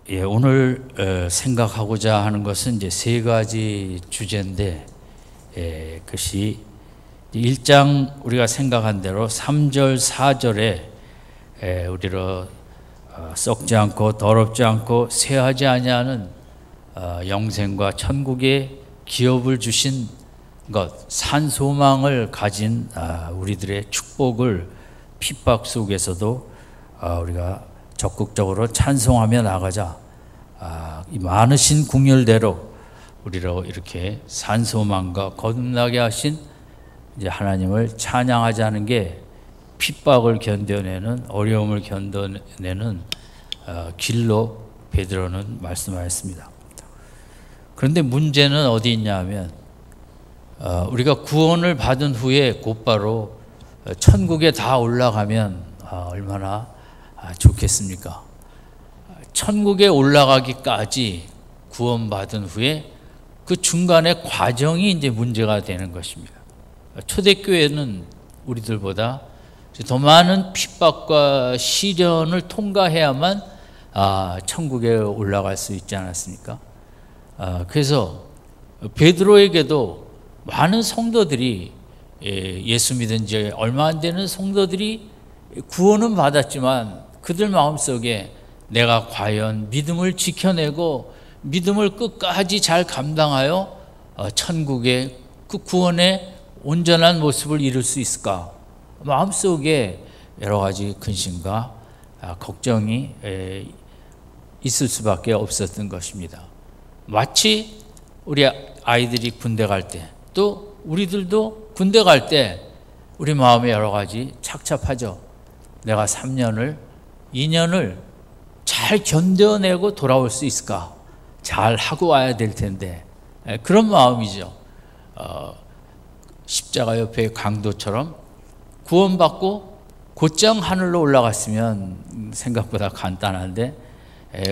오늘 생각하고자 하는 것은 이제 세 가지 주제인데, 그것이 1장 우리가 생각한 대로 3절, 4절에 우리로 썩지 않고 더럽지 않고 쇠하지 아니하는 영생과 천국의 기업을 주신 것, 산소망을 가진 우리들의 축복을 핍박 속에서도 우리가 적극적으로 찬송하며 나가자. 이 많으신 궁율대로 우리로 이렇게 산소망과 거듭나게 하신 이제 하나님을 찬양하자는 게 핍박을 견뎌내는, 어려움을 견뎌내는 길로 베드로는 말씀하였습니다. 그런데 문제는 어디 있냐면, 우리가 구원을 받은 후에 곧바로 천국에 다 올라가면 얼마나 좋겠습니까? 천국에 올라가기까지 구원받은 후에 그 중간에 과정이 이제 문제가 되는 것입니다. 초대교회는 우리들보다 더 많은 핍박과 시련을 통과해야만 천국에 올라갈 수 있지 않았습니까? 그래서 베드로에게도 많은 성도들이, 예수 믿은 지 얼마 안 되는 성도들이 구원은 받았지만 그들 마음속에 내가 과연 믿음을 지켜내고 믿음을 끝까지 잘 감당하여 천국의 그 구원의 온전한 모습을 이룰 수 있을까? 마음속에 여러 가지 근심과 걱정이 있을 수밖에 없었던 것입니다. 마치 우리 아이들이 군대 갈 때, 또 우리들도 군대 갈 때 우리 마음에 여러 가지 착잡하죠. 내가 3년을, 2년을 잘 견뎌내고 돌아올 수 있을까? 잘 하고 와야 될 텐데, 그런 마음이죠. 십자가 옆에 강도처럼 구원받고 곧장 하늘로 올라갔으면 생각보다 간단한데,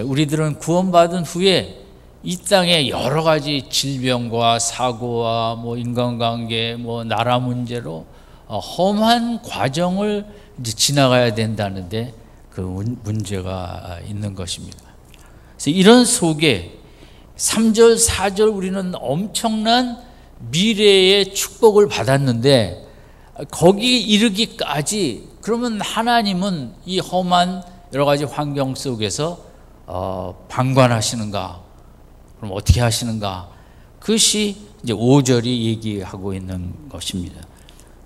우리들은 구원받은 후에 이 땅에 여러 가지 질병과 사고와 인간관계, 나라 문제로 험한 과정을 이제 지나가야 된다는데 그 문제가 있는 것입니다. 그래서 이런 속에 3절, 4절 우리는 엄청난 미래의 축복을 받았는데, 거기 이르기까지 그러면 하나님은 이 험한 여러 가지 환경 속에서 방관하시는가? 그럼 어떻게 하시는가? 그것이 이제 5절이 얘기하고 있는 것입니다.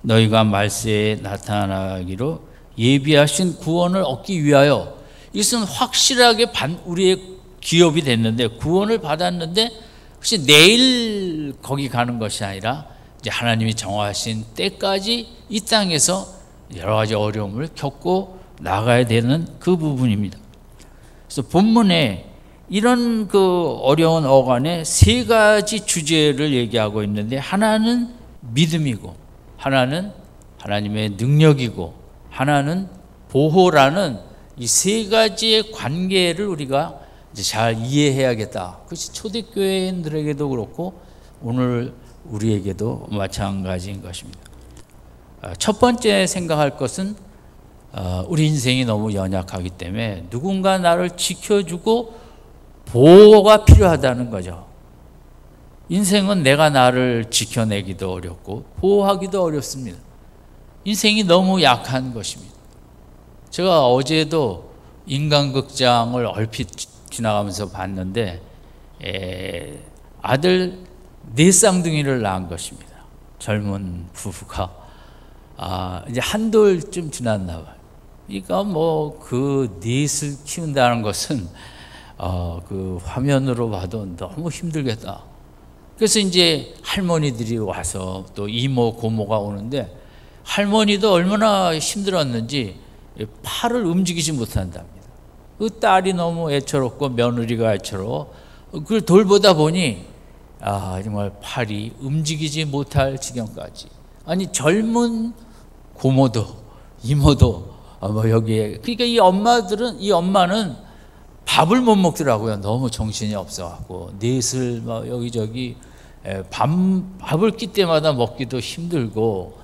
너희가 말세에 나타나기로 예비하신 구원을 얻기 위하여, 이것은 확실하게 우리의 기업이 됐는데, 구원을 받았는데 혹시 내일 거기 가는 것이 아니라 이제 하나님이 정하신 때까지 이 땅에서 여러 가지 어려움을 겪고 나가야 되는 그 부분입니다. 그래서 본문에 이런 그 어려운 어간에 세 가지 주제를 얘기하고 있는데, 하나는 믿음이고, 하나는 하나님의 능력이고, 하나는 보호라는 이 세 가지의 관계를 우리가 이제 잘 이해해야겠다. 그것이 초대교회인들에게도 그렇고 오늘 우리에게도 마찬가지인 것입니다. 첫 번째 생각할 것은 우리 인생이 너무 연약하기 때문에 누군가 나를 지켜주고 보호가 필요하다는 거죠. 인생은 내가 나를 지켜내기도 어렵고 보호하기도 어렵습니다. 인생이 너무 약한 것입니다. 제가 어제도 인간극장을 얼핏 지나가면서 봤는데, 아들 4쌍둥이를 낳은 것입니다. 젊은 부부가 이제 한 돌쯤 지났나 봐요. 그러니까 그 넷을 키운다는 것은 그 화면으로 봐도 너무 힘들겠다. 그래서 이제 할머니들이 와서 또 이모 고모가 오는데, 할머니도 얼마나 힘들었는지 팔을 움직이지 못한답니다. 그 딸이 너무 애처롭고 며느리가 애처로워 그걸 돌보다 보니 정말 팔이 움직이지 못할 지경까지. 아니 젊은 고모도 이모도 여기에, 그러니까 이 엄마는 밥을 못 먹더라고요. 너무 정신이 없어갖고 넷을 여기저기 밥을 끼 때마다 먹기도 힘들고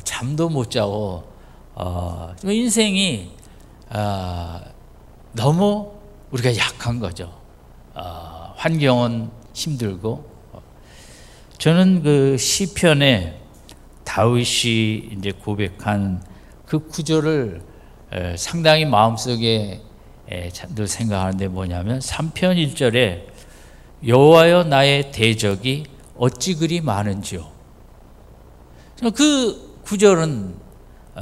잠도 못 자고 인생이 너무 우리가 약한 거죠. 환경은 힘들고. 저는 그 시편에 다윗이 이제 고백한 그 구절을 상당히 마음속에 늘 생각하는데 뭐냐면 3편 1절에 여호와여 나의 대적이 어찌 그리 많은지요. 그 구절은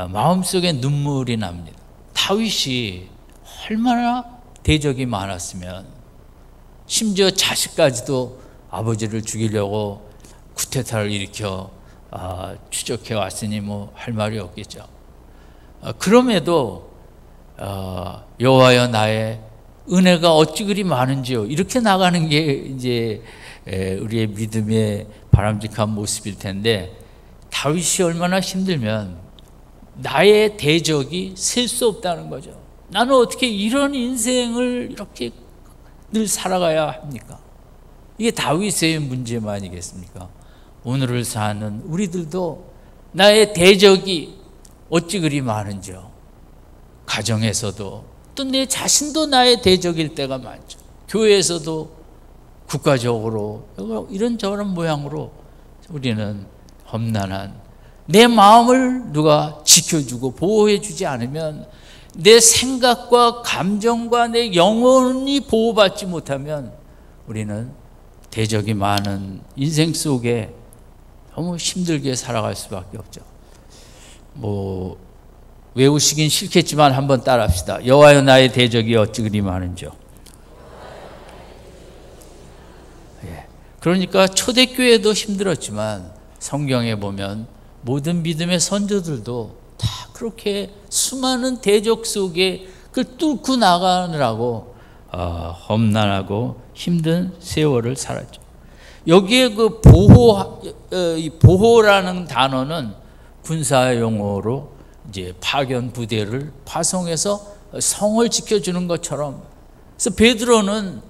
마음속에 눈물이 납니다. 다윗이 얼마나 대적이 많았으면, 심지어 자식까지도 아버지를 죽이려고 쿠데타를 일으켜 추적해 왔으니 뭐 할 말이 없겠죠. 그럼에도 여호와여 나의 은혜가 어찌 그리 많은지요, 이렇게 나가는 게 이제 우리의 믿음의 바람직한 모습일 텐데, 다윗이 얼마나 힘들면 나의 대적이 셀 수 없다는 거죠. 나는 어떻게 이런 인생을 이렇게 늘 살아가야 합니까? 이게 다윗의 문제만이겠습니까? 오늘을 사는 우리들도 나의 대적이 어찌 그리 많은지요. 가정에서도 또 내 자신도 나의 대적일 때가 많죠. 교회에서도 국가적으로 이런저런 모양으로 우리는 험난한, 내 마음을 누가 지켜주고 보호해주지 않으면, 내 생각과 감정과 내 영혼이 보호받지 못하면 우리는 대적이 많은 인생 속에 너무 힘들게 살아갈 수밖에 없죠. 뭐 외우시긴 싫겠지만 한번 따라합시다. 여호와여 나의 대적이 어찌 그리 많은지요. 그러니까 초대교회도 힘들었지만 성경에 보면 모든 믿음의 선조들도 다 그렇게 수많은 대적 속에 그 뚫고 나가느라고 험난하고 힘든 세월을 살았죠. 여기에 그 보호라는 단어는 군사 용어로 이제 파견 부대를 파송해서 성을 지켜주는 것처럼, 그래서 베드로는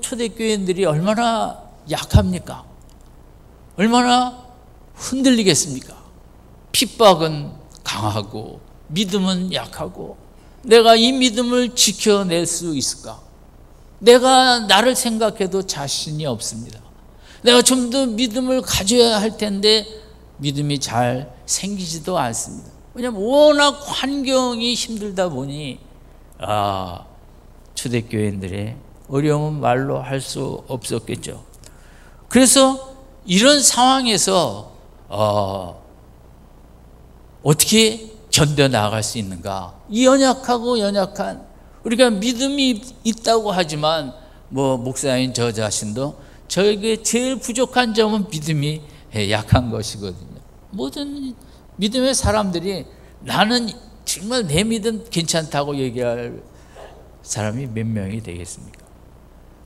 초대교인들이 얼마나 약합니까? 얼마나 흔들리겠습니까? 핍박은 강하고 믿음은 약하고, 내가 이 믿음을 지켜낼 수 있을까? 내가 나를 생각해도 자신이 없습니다. 내가 좀 더 믿음을 가져야 할 텐데 믿음이 잘 생기지도 않습니다. 왜냐하면 워낙 환경이 힘들다 보니 초대교인들의 어려움은 말로 할 수 없었겠죠. 그래서 이런 상황에서 어떻게 견뎌나갈 수 있는가? 이 연약하고 연약한, 우리가 믿음이 있다고 하지만 뭐 목사인 저 자신도 저에게 제일 부족한 점은 믿음이 약한 것이거든요. 모든 믿음의 사람들이 나는 정말 내 믿음 괜찮다고 얘기할 사람이 몇 명이 되겠습니까?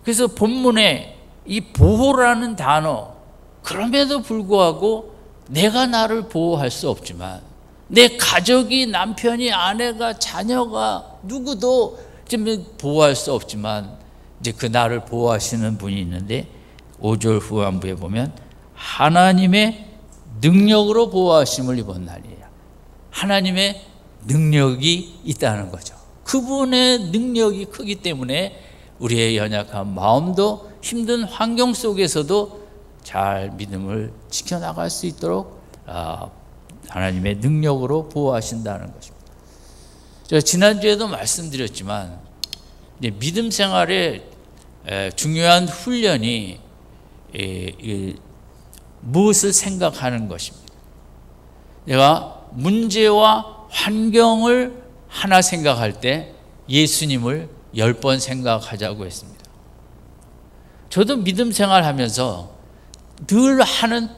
그래서 본문에 이 보호라는 단어, 그럼에도 불구하고 내가 나를 보호할 수 없지만, 내 가족이, 남편이, 아내가, 자녀가 누구도 좀 보호할 수 없지만 이제 그 나를 보호하시는 분이 있는데 5절 후반부에 보면 하나님의 능력으로 보호하심을 입었나니, 하나님의 능력이 있다는 거죠. 그분의 능력이 크기 때문에 우리의 연약한 마음도 힘든 환경 속에서도 잘 믿음을 지켜나갈 수 있도록 하나님의 능력으로 보호하신다는 것입니다. 제가 지난주에도 말씀드렸지만 믿음 생활에 중요한 훈련이 무엇을 생각하는 것입니다. 내가 문제와 환경을 하나 생각할 때 예수님을 10번 생각하자고 했습니다. 저도 믿음 생활하면서 늘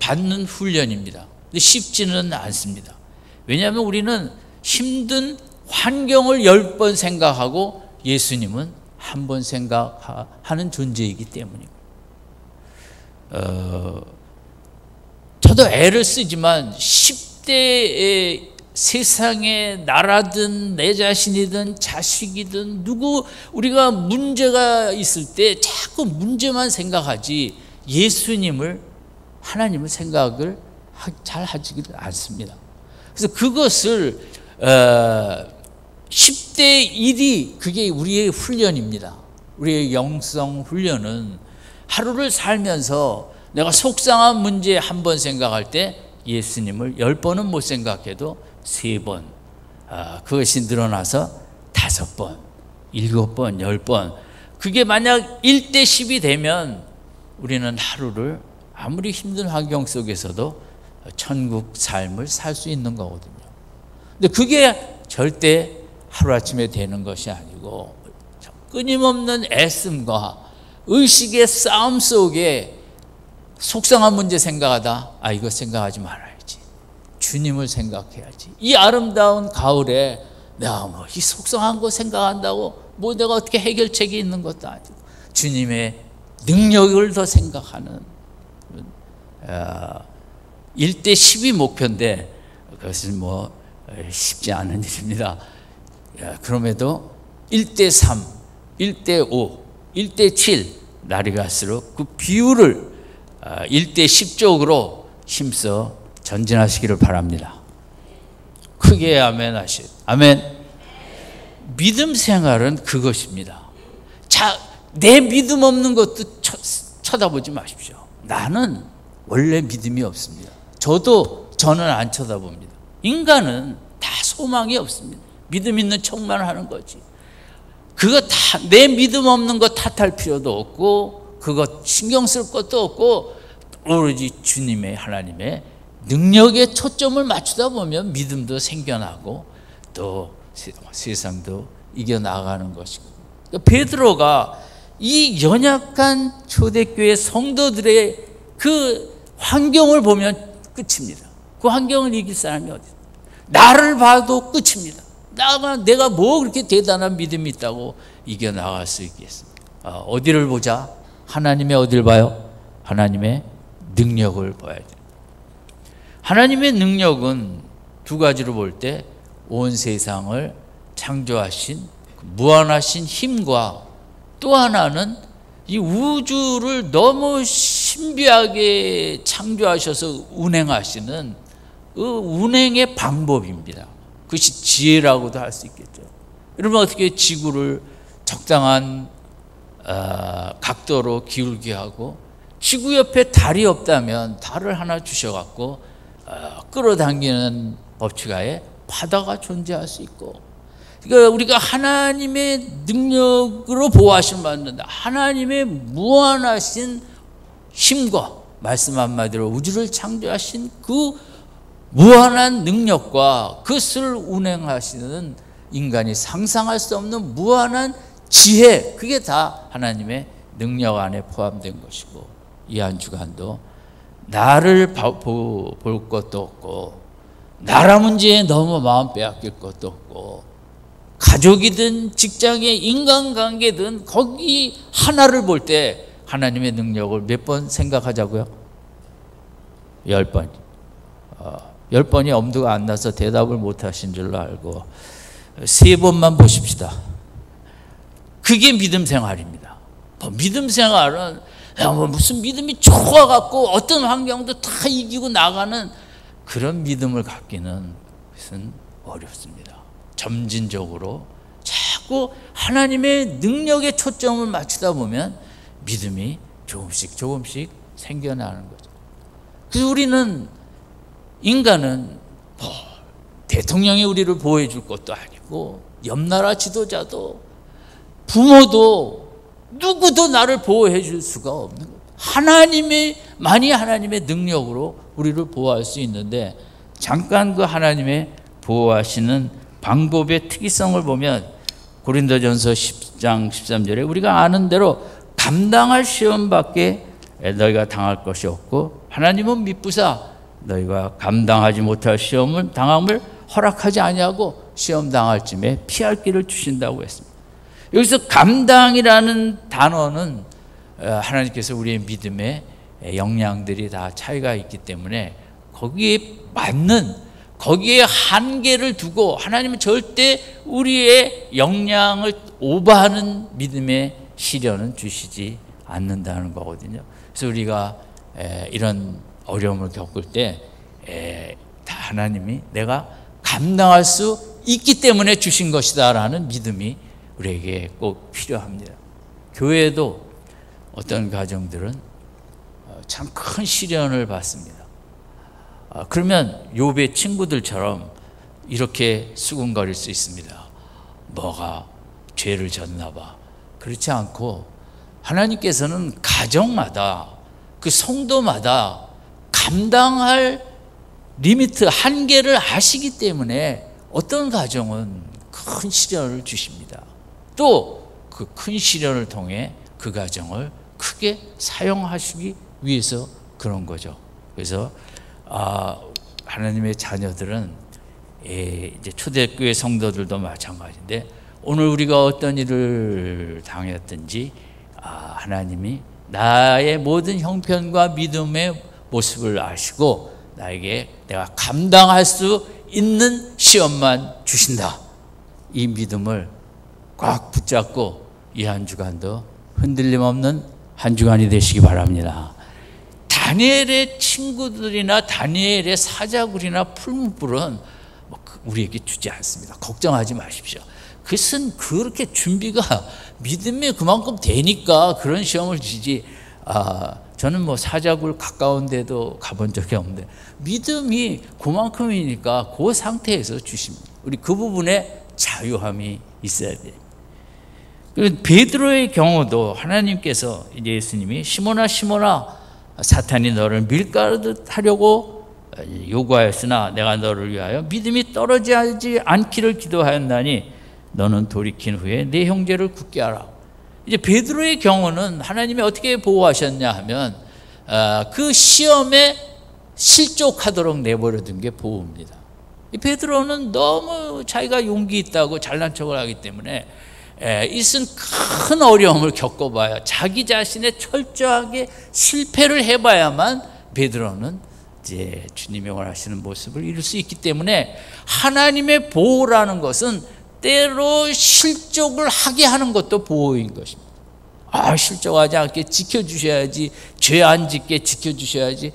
받는 훈련입니다. 근데 쉽지는 않습니다. 왜냐하면 우리는 힘든 환경을 10번 생각하고 예수님은 한 번 생각하는 존재이기 때문입니다. 저도 애를 쓰지만 10대의 세상에 나라든 내 자신이든 자식이든 누구 우리가 문제가 있을 때 자꾸 문제만 생각하지 예수님을, 하나님을 생각을 잘 하지 않습니다. 그래서 그것을 10대 1이 그게 우리의 훈련입니다. 우리의 영성 훈련은 하루를 살면서 내가 속상한 문제 한 번 생각할 때 예수님을 10번은 못 생각해도 3번, 그것이 늘어나서 5번, 7번, 10번. 그게 만약 1대 10이 되면 우리는 하루를 아무리 힘든 환경 속에서도 천국 삶을 살 수 있는 거거든요. 근데 그게 절대 하루아침에 되는 것이 아니고 끊임없는 애씀과 의식의 싸움 속에 속상한 문제 생각하다 이거 생각하지 말아야지, 주님을 생각해야지. 이 아름다운 가을에 내가 뭐 이 속상한 거 생각한다고 뭐 내가 어떻게 해결책이 있는 것도 아니고 주님의 능력을 더 생각하는 1대 10이 목표인데 그것은 뭐 쉽지 않은 일입니다. 그럼에도 1대 3, 1대 5, 1대 7 날이 갈수록 그 비율을 1대 10쪽으로 힘써 전진하시기를 바랍니다. 크게 아멘 하시오. 아멘. 믿음 생활은 그것입니다. 자, 내 믿음 없는 것도 쳐다보지 마십시오. 나는 원래 믿음이 없습니다. 저는 안 쳐다봅니다. 인간은 다 소망이 없습니다. 믿음 있는 척만 하는 거지. 그거 다 내 믿음 없는 거 탓할 필요도 없고 그거 신경 쓸 것도 없고 오로지 주님의 하나님의 능력에 초점을 맞추다 보면 믿음도 생겨나고 또 세상도 이겨나가는 것이고, 베드로가 이 연약한 초대교회 성도들의 그 환경을 보면 끝입니다. 그 환경을 이길 사람이 어디 있어요? 나를 봐도 끝입니다. 내가 뭐 그렇게 대단한 믿음이 있다고 이겨나갈 수 있겠습니까? 어디를 보자? 하나님의 어디를 봐요? 하나님의 능력을 봐야 돼요. 하나님의 능력은 두 가지로 볼 때 온 세상을 창조하신 무한하신 힘과 또 하나는 이 우주를 너무 신비하게 창조하셔서 운행하시는 그 운행의 방법입니다. 그것이 지혜라고도 할 수 있겠죠. 여러분 어떻게 지구를 적당한 각도로 기울게 하고 지구 옆에 달이 없다면 달을 하나 주셔갖고 끌어당기는 법칙하에 바다가 존재할 수 있고, 그러니까 우리가 하나님의 능력으로 보호하심을 받는다. 하나님의 무한하신 힘과 말씀 한마디로 우주를 창조하신 그 무한한 능력과 그것을 운행하시는 인간이 상상할 수 없는 무한한 지혜, 그게 다 하나님의 능력 안에 포함된 것이고, 이 한 주간도 나를 볼 것도 없고 나라 문제에 너무 마음 빼앗길 것도 없고 가족이든 직장의 인간관계든 거기 하나를 볼 때 하나님의 능력을 몇 번 생각하자고요? 10번. 10번이 엄두가 안 나서 대답을 못 하신 줄로 알고 3번만 보십시다. 그게 믿음 생활입니다. 믿음 생활은 무슨 믿음이 좋아갖고 어떤 환경도 다 이기고 나가는 그런 믿음을 갖기는 것은 어렵습니다. 점진적으로 자꾸 하나님의 능력에 초점을 맞추다 보면 믿음이 조금씩 생겨나는 거죠. 그래서 우리는 인간은 대통령이 우리를 보호해 줄 것도 아니고 옆나라 지도자도 부모도 누구도 나를 보호해 줄 수가 없는 거예요. 하나님의 능력으로 우리를 보호할 수 있는데, 잠깐 그 하나님의 보호하시는 방법의 특이성을 보면 고린도전서 10장 13절에 우리가 아는 대로 감당할 시험밖에 너희가 당할 것이 없고 하나님은 미쁘사 너희가 감당하지 못할 시험을 당함을 허락하지 아니하고 시험 당할 쯤에 피할 길을 주신다고 했습니다. 여기서 감당이라는 단어는 하나님께서 우리의 믿음의 역량들이 다 차이가 있기 때문에 거기에 맞는, 거기에 한계를 두고 하나님은 절대 우리의 역량을 오버하는 믿음의 시련은 주시지 않는다는 거거든요. 그래서 우리가 이런 어려움을 겪을 때 다 하나님이 내가 감당할 수 있기 때문에 주신 것이다 라는 믿음이 우리에게 꼭 필요합니다. 교회도 어떤 가정들은 참 큰 시련을 받습니다. 그러면 욥의 친구들처럼 이렇게 수군거릴 수 있습니다. 뭐가 죄를 졌나 봐. 그렇지 않고 하나님께서는 가정마다 그 성도마다 감당할 리미트, 한계를 아시기 때문에 어떤 가정은 큰 시련을 주십니다. 또 그 큰 시련을 통해 그 가정을 크게 사용하시기 위해서 그런 거죠. 그래서 하나님의 자녀들은 이제 초대교회 성도들도 마찬가지인데, 오늘 우리가 어떤 일을 당했든지 하나님이 나의 모든 형편과 믿음의 모습을 아시고 나에게 내가 감당할 수 있는 시험만 주신다. 이 믿음을 꽉 붙잡고 이 한 주간도 흔들림 없는 한 주간이 되시기 바랍니다. 다니엘의 친구들이나 다니엘의 사자굴이나 풀무불은 우리에게 주지 않습니다. 걱정하지 마십시오. 그것은 그렇게 준비가 믿음이 그만큼 되니까 그런 시험을 주지. 저는 뭐 사자굴 가까운 데도 가본 적이 없는데 믿음이 그만큼이니까 그 상태에서 주십니다. 우리 그 부분에 자유함이 있어야 돼요. 베드로의 경우도 하나님께서 이제 예수님이 시몬아 시몬아 사탄이 너를 밀가루듯 하려고 요구하였으나 내가 너를 위하여 믿음이 떨어지지 않기를 기도하였나니 너는 돌이킨 후에 내 형제를 굳게 하라. 이제 베드로의 경우는 하나님이 어떻게 보호하셨냐 하면 그 시험에 실족하도록 내버려둔 게 보호입니다. 이 베드로는 너무 자기가 용기 있다고 잘난 척을 하기 때문에 이것은 큰 어려움을 겪어봐야, 자기 자신의 철저하게 실패를 해봐야만 베드로는 이제 주님이 원하시는 모습을 이룰 수 있기 때문에 하나님의 보호라는 것은 때로 실족을 하게 하는 것도 보호인 것입니다. 실족하지 않게 지켜주셔야지, 죄 안 짓게 지켜주셔야지.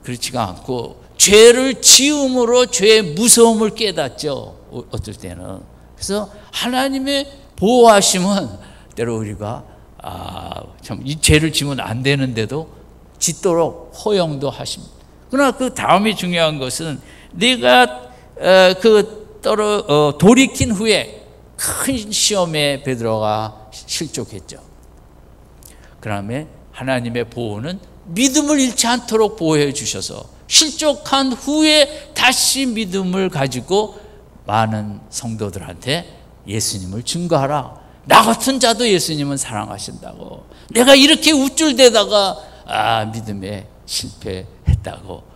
그렇지가 않고 죄를 지음으로 죄의 무서움을 깨닫죠, 어떨 때는. 그래서 하나님의 보호하심은 때로 우리가 참 이 죄를 지면 안 되는데도 짓도록 허용도 하십니다. 그러나 그 다음에 중요한 것은 내가 돌이킨 후에 큰 시험에 베드로가 실족했죠. 그 다음에 하나님의 보호는 믿음을 잃지 않도록 보호해 주셔서 실족한 후에 다시 믿음을 가지고 많은 성도들한테 예수님을 증거하라. 나 같은 자도 예수님은 사랑하신다고. 내가 이렇게 우쭐대다가 믿음에 실패했다고.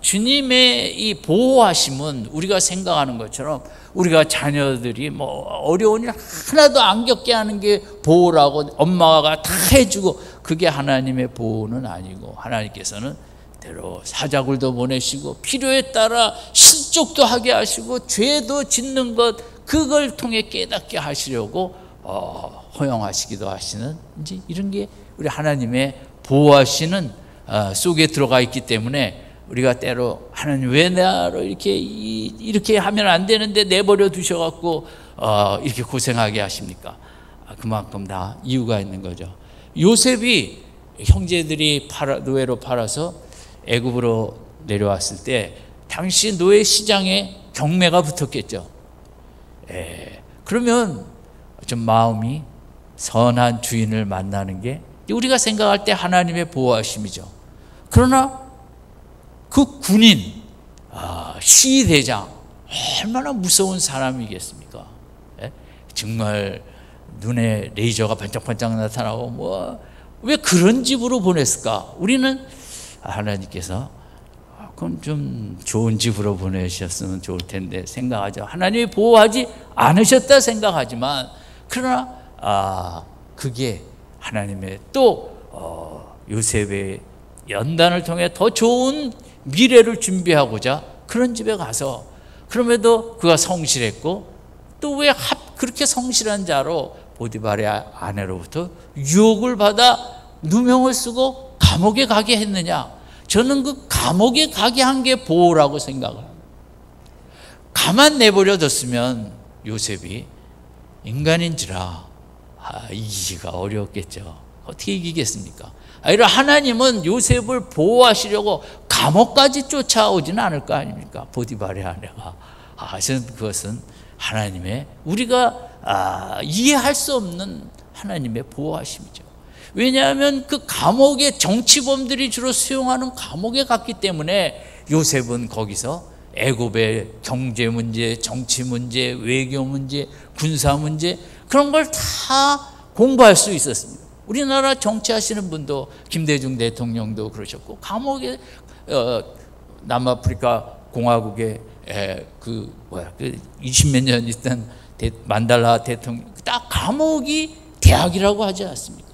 주님의 이 보호하심은 우리가 생각하는 것처럼 우리가 자녀들이 뭐 어려운 일 하나도 안 겪게 하는 게 보호라고 엄마가 다 해주고, 그게 하나님의 보호는 아니고, 하나님께서는 때로 사자굴도 보내시고 필요에 따라 실족도 하게 하시고 죄도 짓는 것, 그걸 통해 깨닫게 하시려고 허용하시기도 하시는, 이제 이런 게 우리 하나님의 보호하시는 속에 들어가 있기 때문에 우리가 때로 하나님 왜 나를 이렇게 하면 안 되는데 내버려 두셔갖고 이렇게 고생하게 하십니까? 그만큼 다 이유가 있는 거죠. 요셉이 형제들이 노예로 팔아서 애굽으로 내려왔을 때 당시 노예 시장에 경매가 붙었겠죠. 그러면 좀 마음이 선한 주인을 만나는 게 우리가 생각할 때 하나님의 보호하심이죠. 그러나 그 군인, 시대장, 얼마나 무서운 사람이겠습니까? 정말 눈에 레이저가 반짝반짝 나타나고 왜 그런 집으로 보냈을까? 우리는 하나님께서 그럼 좀 좋은 집으로 보내셨으면 좋을 텐데 생각하죠. 하나님이 보호하지 않으셨다 생각하지만, 그러나 그게 하나님의 또 요셉의 연단을 통해 더 좋은 미래를 준비하고자 그런 집에 가서, 그럼에도 그가 성실했고, 또 왜 그렇게 성실한 자로 보디발의 아내로부터 유혹을 받아 누명을 쓰고 감옥에 가게 했느냐? 저는 그 감옥에 가게 한 게 보호라고 생각을 합니다. 가만 내버려 뒀으면 요셉이 인간인지라 이기기가 어려웠겠죠. 어떻게 이기겠습니까? 이런 하나님은 요셉을 보호하시려고 감옥까지 쫓아오지는 않을 거 아닙니까? 보디발의 아내가. 저는 그것은 하나님의, 우리가 이해할 수 없는 하나님의 보호하심이죠. 왜냐하면 그 감옥에 정치범들이 주로 수용하는 감옥에 갔기 때문에 요셉은 거기서 애굽의 경제 문제, 정치 문제, 외교 문제, 군사 문제, 그런 걸 다 공부할 수 있었습니다. 우리나라 정치하시는 분도, 김대중 대통령도 그러셨고, 감옥에 남아프리카 공화국에 그 20몇 년 있던 만달라 대통령, 딱 감옥이 대학이라고 하지 않습니까?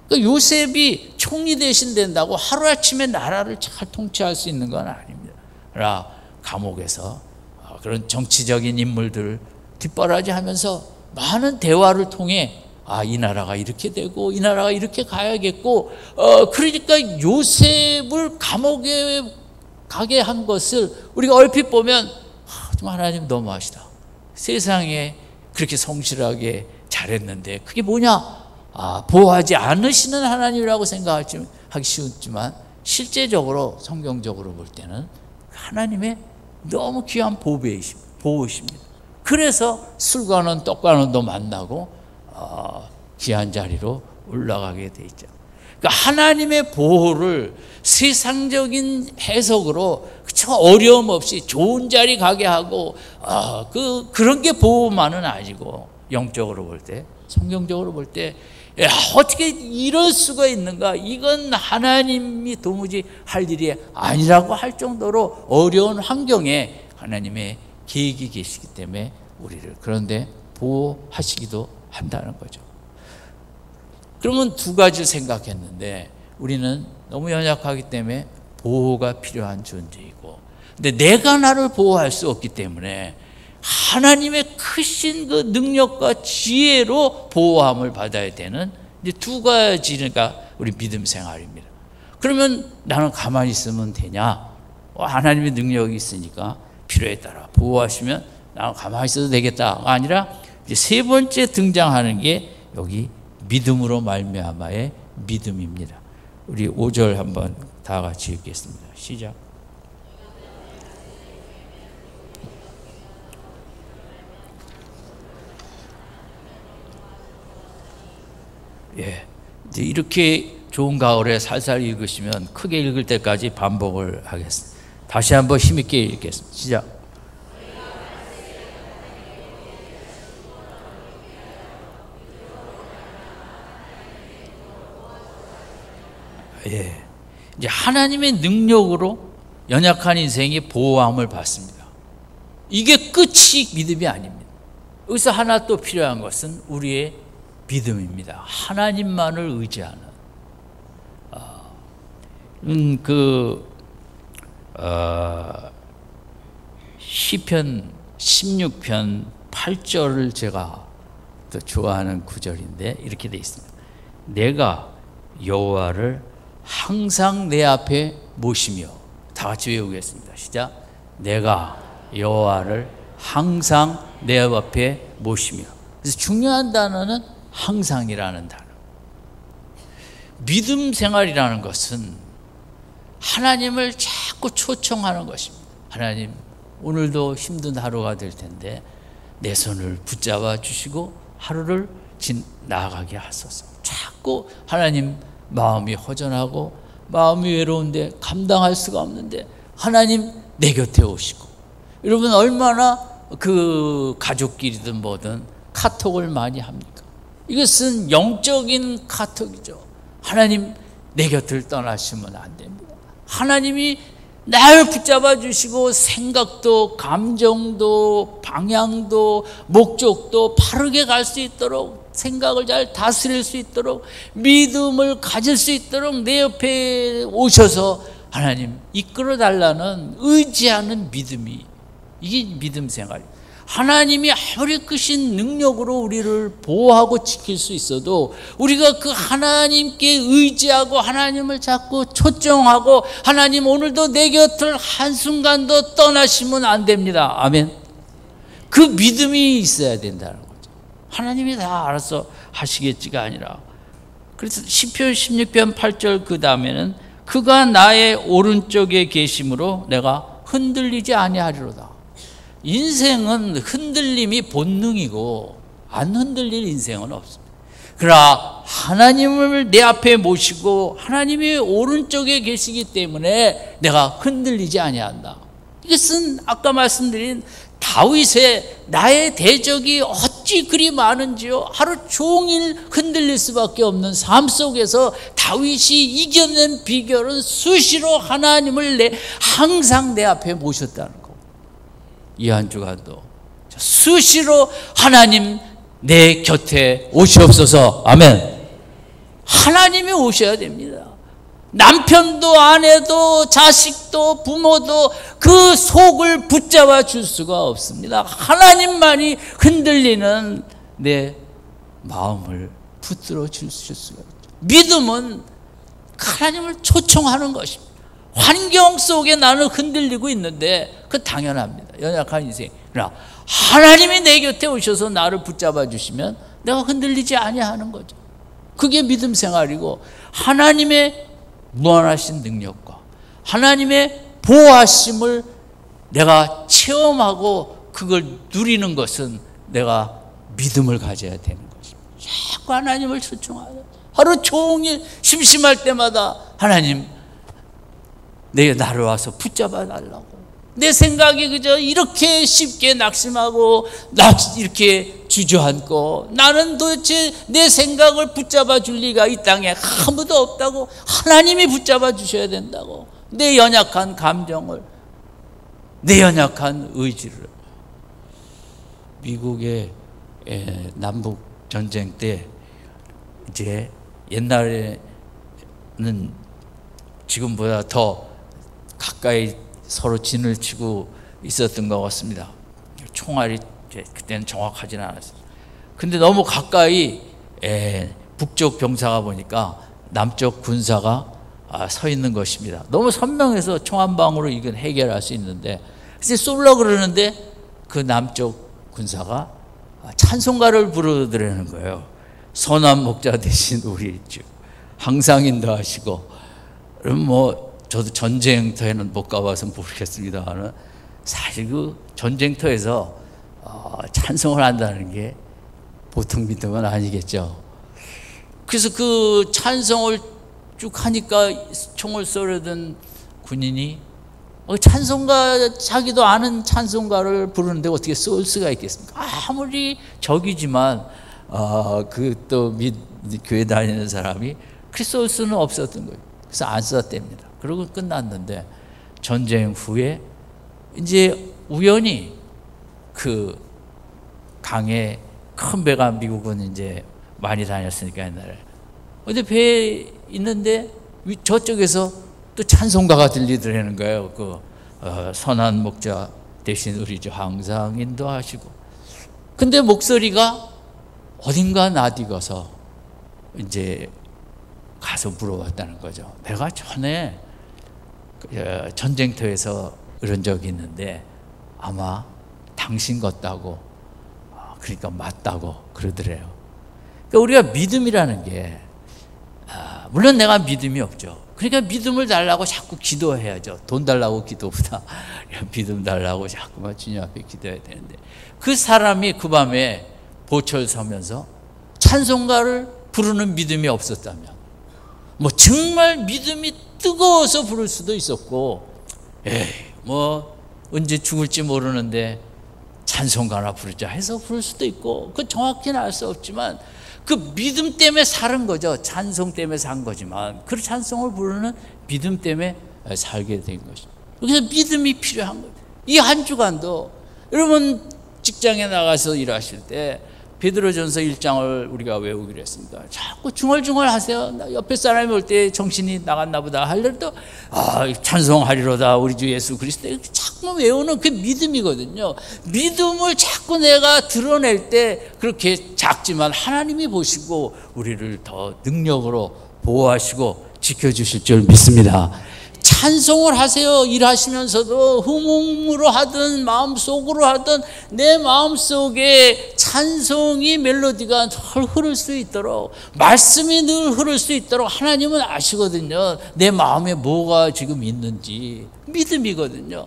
그러니까 요셉이 총리 대신 된다고 하루아침에 나라를 잘 통치할 수 있는 건 아닙니다. 그러나 감옥에서 그런 정치적인 인물들 뒷바라지하면서 많은 대화를 통해 이 나라가 이렇게 되고 이 나라가 이렇게 가야겠고, 그러니까 요셉을 감옥에 가게 한 것을 우리가 얼핏 보면 정말 하나님 너무하시다. 세상에 그렇게 성실하게 잘했는데 그게 뭐냐? 보호하지 않으시는 하나님이라고 생각하기 쉬웠지만, 실제적으로 성경적으로 볼 때는 하나님의 너무 귀한 보호이십니다. 그래서 술과는 떡과는도 만나고 귀한 자리로 올라가게 돼 있죠. 그러니까 하나님의 보호를 세상적인 해석으로 어려움 없이 좋은 자리 가게 하고 그런 게 보호만은 아니고, 영적으로 볼 때, 성경적으로 볼 때 어떻게 이럴 수가 있는가, 이건 하나님이 도무지 할 일이 아니라고 할 정도로 어려운 환경에 하나님의 계획이 계시기 때문에 우리를 그런데 보호하시기도 한다는 거죠. 그러면 두 가지를 생각했는데, 우리는 너무 연약하기 때문에 보호가 필요한 존재이고, 근데 내가 나를 보호할 수 없기 때문에 하나님의 크신 그 능력과 지혜로 보호함을 받아야 되는 이제 두 가지가 우리 믿음 생활입니다. 그러면 나는 가만히 있으면 되냐? 하나님의 능력이 있으니까 필요에 따라 보호하시면 나는 가만히 있어도 되겠다가 아니라, 이제 세 번째 등장하는 게 여기 믿음으로 말미암아의 믿음입니다. 우리 5절 한번 다 같이 읽겠습니다. 시작. 이제 이렇게 좋은 가을에 살살 읽으시면 크게 읽을 때까지 반복을 하겠습니다. 다시 한번 힘있게 읽겠습니다. 시작. 이제 하나님의 능력으로 연약한 인생이 보호함을 받습니다. 이게 끝이 믿음이 아닙니다. 여기서 하나 또 필요한 것은 우리의 믿음입니다. 하나님만을 의지하는. 시편 16편 8절을 제가 또 좋아하는 구절인데 이렇게 돼 있습니다. 내가 여호와를 항상 내 앞에 모시며, 다 같이 외우겠습니다. 시작. 내가 여호와를 항상 내 앞에 모시며. 그래서 중요한 단어는 항상이라는 단어. 믿음 생활이라는 것은 하나님을 자꾸 초청하는 것입니다. 하나님, 오늘도 힘든 하루가 될 텐데 내 손을 붙잡아 주시고 하루를 나아가게 하소서. 자꾸 하나님, 마음이 허전하고 마음이 외로운데 감당할 수가 없는데 하나님 내 곁에 오시고. 여러분 얼마나 그 가족끼리든 뭐든 카톡을 많이 합니까? 이것은 영적인 카톡이죠. 하나님 내 곁을 떠나시면 안 됩니다. 하나님이 날 붙잡아 주시고 생각도 감정도 방향도 목적도 바르게 갈 수 있도록, 생각을 잘 다스릴 수 있도록, 믿음을 가질 수 있도록 내 옆에 오셔서 하나님 이끌어 달라는 의지하는 믿음이, 이게 믿음 생활입니다. 하나님이 아무리 크신 능력으로 우리를 보호하고 지킬 수 있어도 우리가 그 하나님께 의지하고 하나님을 자꾸 초청하고 하나님 오늘도 내 곁을 한순간도 떠나시면 안 됩니다. 아멘. 그 믿음이 있어야 된다는 거죠. 하나님이 다 알아서 하시겠지가 아니라. 그래서 시편 16편 8절 그 다음에는 그가 나의 오른쪽에 계심으로 내가 흔들리지 아니하리로다. 인생은 흔들림이 본능이고 안 흔들릴 인생은 없습니다. 그러나 하나님을 내 앞에 모시고 하나님이 오른쪽에 계시기 때문에 내가 흔들리지 아니한다. 이것은 아까 말씀드린 다윗의 나의 대적이 어찌 그리 많은지요, 하루 종일 흔들릴 수밖에 없는 삶 속에서 다윗이 이겨낸 비결은 수시로 하나님을 항상 내 앞에 모셨다는 거. 이 한 주간도 수시로 하나님 내 곁에 오시옵소서. 아멘. 하나님이 오셔야 됩니다. 남편도 아내도 자식도 부모도 그 속을 붙잡아 줄 수가 없습니다. 하나님만이 흔들리는 내 마음을 붙들어 주실 수가 있죠. 믿음은 하나님을 초청하는 것입니다. 환경 속에 나는 흔들리고 있는데 그 당연합니다. 연약한 인생. 그러나 하나님이 내 곁에 오셔서 나를 붙잡아 주시면 내가 흔들리지 아니하는 거죠. 그게 믿음 생활이고, 하나님의 무한하신 능력과 하나님의 보호하심을 내가 체험하고 그걸 누리는 것은 내가 믿음을 가져야 되는 것입니다. 자꾸 하나님을 초청하여 하루 종일 심심할 때마다 하나님 내가 나를 와서 붙잡아 달라고. 내 생각이 그저 이렇게 쉽게 낙심하고 이렇게 주저앉고, 나는 도대체 내 생각을 붙잡아 줄 리가 이 땅에 아무도 없다고. 하나님이 붙잡아 주셔야 된다고. 내 연약한 감정을, 내 연약한 의지를. 미국의 남북 전쟁 때 이제 옛날에는 지금보다 더 가까이 서로 진을 치고 있었던 것 같습니다. 총알이 그때는 정확하지는 않았어요. 근데 너무 가까이 북쪽 병사가 보니까 남쪽 군사가 서 있는 것입니다. 너무 선명해서 총 한 방으로 이건 해결할 수 있는데, 그래서 쏘려고 그러는데 그 남쪽 군사가 찬송가를 부르더라는 거예요. 선한 목자 되신 우리 주 항상 인도하시고. 그럼 뭐 저도 전쟁터에는 못 가봐서 모르겠습니다만, 사실 그 전쟁터에서 찬송을 한다는 게 보통 믿음은 아니겠죠. 그래서 그 찬송을 쭉 하니까 총을 쏘려던 군인이 찬송가, 자기도 아는 찬송가를 부르는데 어떻게 쏠 수가 있겠습니까? 아무리 적이지만 그 또 교회 다니는 사람이 그렇게 쏠 수는 없었던 거예요. 그래서 안 쐈답니다. 그러고 끝났는데, 전쟁 후에 이제 우연히 그 강에 큰 배가, 미국은 이제 많이 다녔으니까 옛날에, 근데 배에 있는데 저쪽에서 또 찬송가가 들리더라는 거예요. 그 선한 목자 대신 우리 주 항상 인도하시고. 근데 목소리가 어딘가 나디가서 이제 가서 물어봤다는 거죠. 내가 전에 전쟁터에서 이런 적이 있는데 아마 당신 같다고, 그러니까 맞다고 그러더래요. 그러니까 우리가 믿음이라는 게, 물론 내가 믿음이 없죠. 그러니까 믿음을 달라고 자꾸 기도해야죠. 돈 달라고 기도보다 믿음 달라고 자꾸만 주님 앞에 기도해야 되는데, 그 사람이 그 밤에 보철 서면서 찬송가를 부르는 믿음이 없었다면, 뭐 정말 믿음이 뜨거워서 부를 수도 있었고, 뭐 언제 죽을지 모르는데 찬송가나 부르자 해서 부를 수도 있고, 그 정확히는 알 수 없지만 그 믿음 때문에 사는 거죠. 찬송 때문에 산 거지만 그 찬송을 부르는 믿음 때문에 살게 된 것입니다. 그래서 믿음이 필요한 거예요. 이 한 주간도 여러분 직장에 나가서 일하실 때 베드로전서 1장을 우리가 외우기로 했습니다. 자꾸 중얼중얼 하세요. 옆에 사람이 올 때 정신이 나갔나 보다 하려도 찬송하리로다 우리 주 예수 그리스도, 이렇게 자꾸 외우는 그 믿음이거든요. 믿음을 자꾸 내가 드러낼 때 그렇게 작지만 하나님이 보시고 우리를 더 능력으로 보호하시고 지켜주실 줄 믿습니다. 찬송을 하세요. 일하시면서도 흐뭇으로 하든 마음속으로 하든 내 마음속에 찬송이 멜로디가 늘 흐를 수 있도록, 말씀이 늘 흐를 수 있도록 하나님은 아시거든요. 내 마음에 뭐가 지금 있는지. 믿음이거든요.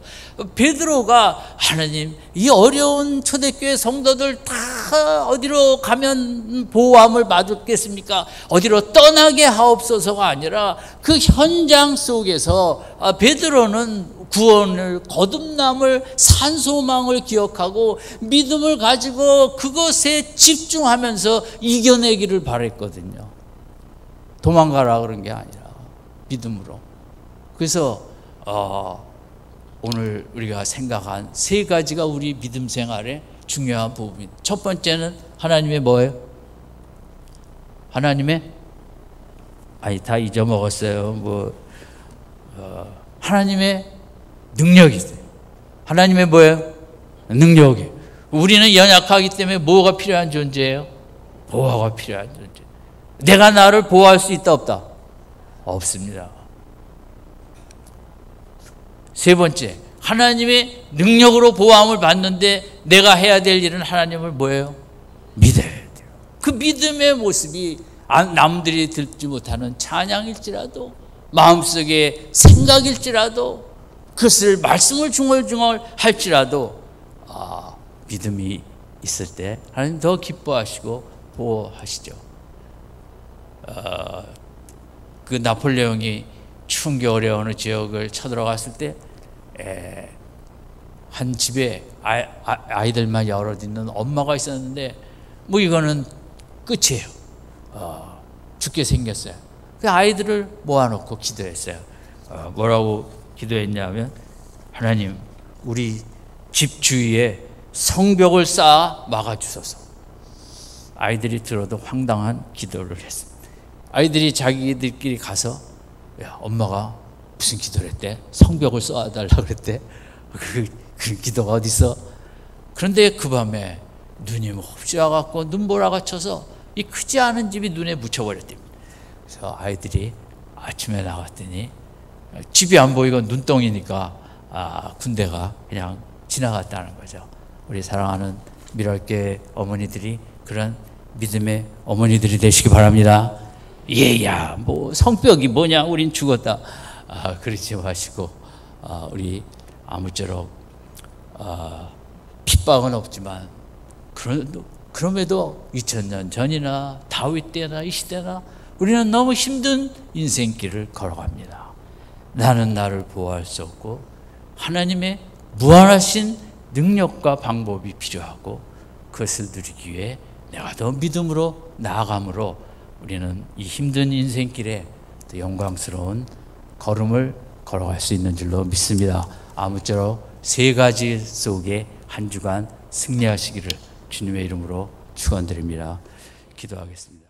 베드로가 하나님, 이 어려운 초대교회 성도들 다 어디로 가면 보호함을 받겠습니까? 어디로 떠나게 하옵소서가 아니라 그 현장 속에서 베드로는 구원을, 거듭남을, 산소망을 기억하고 믿음을 가지고 그것에 집중하면서 이겨내기를 바랬거든요. 도망가라 그런 게 아니라 믿음으로. 그래서 오늘 우리가 생각한 세 가지가 우리 믿음 생활의 중요한 부분입니다. 첫 번째는 하나님의 뭐예요? 하나님의, 다 잊어먹었어요. 하나님의 능력이 있어요. 하나님의 뭐예요? 능력이. 우리는 연약하기 때문에 뭐가 필요한 존재예요? 보호가 필요한 존재. 내가 나를 보호할 수 있다 없다? 없습니다. 세 번째, 하나님의 능력으로 보호함을 받는데 내가 해야 될 일은 하나님을 뭐예요? 믿어야 돼요. 그 믿음의 모습이 남들이 듣지 못하는 찬양일지라도, 마음속의 생각일지라도, 그것을 말씀을 중얼중얼 할지라도 믿음이 있을 때 하나님 더 기뻐하시고 보호하시죠. 그 나폴레옹이 추운 겨울에 어느 지역을 쳐들어갔을 때 한 집에 아이들만 여럿 있는 엄마가 있었는데 이거는 끝이에요. 죽게 생겼어요. 그 아이들을 모아놓고 기도했어요. 뭐라고 기도했냐면, 하나님, 우리 집 주위에 성벽을 쌓아 막아주소서. 아이들이 들어도 황당한 기도를 했습니다. 아이들이 자기들끼리 가서, 야, 엄마가 무슨 기도를 했대? 성벽을 쌓아달라고 그랬대? 그 기도가 어디 있어? 그런데 그 밤에 눈이 몹시 와갖고 눈보라가 쳐서 이 크지 않은 집이 눈에 묻혀버렸답니다. 그래서 아이들이 아침에 나갔더니 집이 안 보이고 눈덩이니까 군대가 그냥 지나갔다는 거죠. 우리 사랑하는 미랄교회 어머니들이 그런 믿음의 어머니들이 되시기 바랍니다. 얘야, 성벽이 뭐냐, 우린 죽었다. 그렇지 마시고, 우리 아무쪼록 핍박은 없지만 그럼에도 2000년 전이나 다윗 때나 이 시대나 우리는 너무 힘든 인생길을 걸어갑니다. 나는 나를 보호할 수 없고 하나님의 무한하신 능력과 방법이 필요하고, 그것을 누리기 위해 내가 더 믿음으로 나아감으로 우리는 이 힘든 인생길에 더 영광스러운 걸음을 걸어갈 수 있는 줄로 믿습니다. 아무쪼록 세 가지 속에 한 주간 승리하시기를 주님의 이름으로 축원드립니다. 기도하겠습니다.